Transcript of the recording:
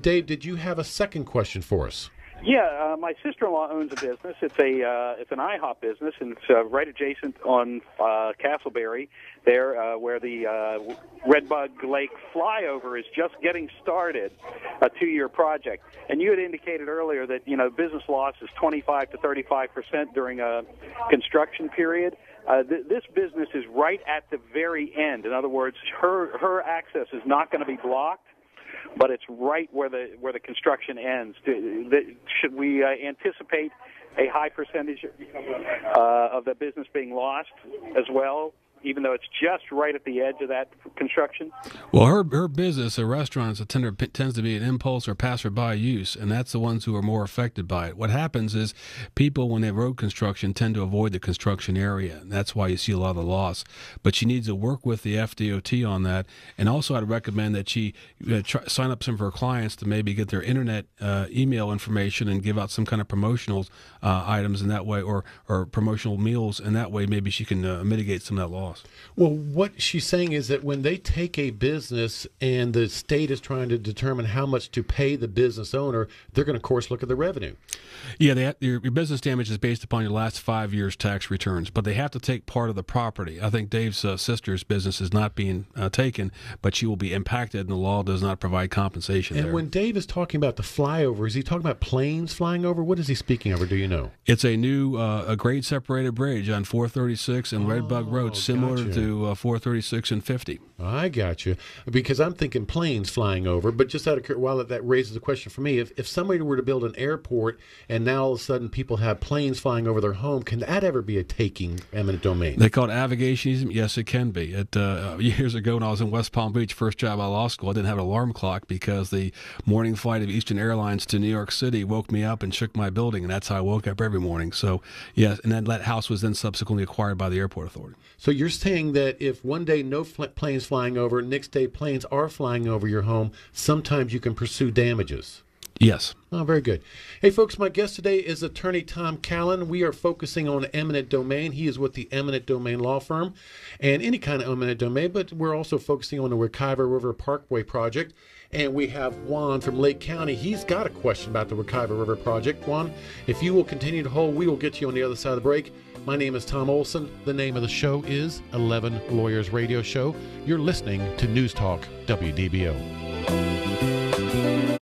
Dave, did you have a second question for us? Yeah, my sister-in-law owns a business. It's an IHOP business, and it's right adjacent on Castleberry, there where the Redbug Lake flyover is just getting started, a 2-year project. And you had indicated earlier that business loss is 25 to 35% during a construction period. This business is right at the very end. In other words, her access is not going to be blocked, but it's right where the construction ends. Should we anticipate a high percentage of the business being lost as well, even though it's just right at the edge of that construction? Well, her business, a restaurant, tends to be an impulse or passerby use, and that's the ones who are more affected by it. What happens is people, when they have road construction, tend to avoid the construction area, and that's why you see a lot of the loss. But she needs to work with the FDOT on that, and also I'd recommend that she sign up some of her clients to maybe get their internet email information and give out some kind of promotional items in that way, or promotional meals, and that way maybe she can mitigate some of that loss. Well, what she's saying is that when they take a business and the state is trying to determine how much to pay the business owner, they're going to, of course, look at the revenue. Yeah, your business damage is based upon your last 5 years' tax returns, but they have to take part of the property. I think Dave's sister's business is not being taken, but she will be impacted, and the law does not provide compensation and there. When Dave is talking about the flyover, is he talking about planes flying over? What is he speaking of, or do you know? It's a new a grade-separated bridge on 436 and Redbug Road, similar to 436 and 50. I got you. Because I'm thinking planes flying over, but just out of curiosity, while that raises a question for me, if somebody were to build an airport and now all of a sudden people have planes flying over their home, can that ever be a taking eminent domain? They call it avocationism? Yes, it can be. Years ago when I was in West Palm Beach, first job out of law school, I didn't have an alarm clock because the morning flight of Eastern Airlines to New York City woke me up and shook my building, and that's how I woke up every morning. So, yes, and then that house was then subsequently acquired by the airport authority. So you're saying that if one day no planes flying over, next day planes are flying over your home, sometimes you can pursue damages? Yes. Oh, very good. Hey, folks, my guest today is attorney Tom Callan. We are focusing on eminent domain. He is with the Eminent Domain Law Firm and any kind of eminent domain, but we're also focusing on the Wekiva River Parkway project. And we have Juan from Lake County. He's got a question about the Wekiva River project. Juan, if you will continue to hold, we will get you on the other side of the break. My name is Tom Olsen. The name of the show is 11 Lawyers Radio Show. You're listening to News Talk WDBO.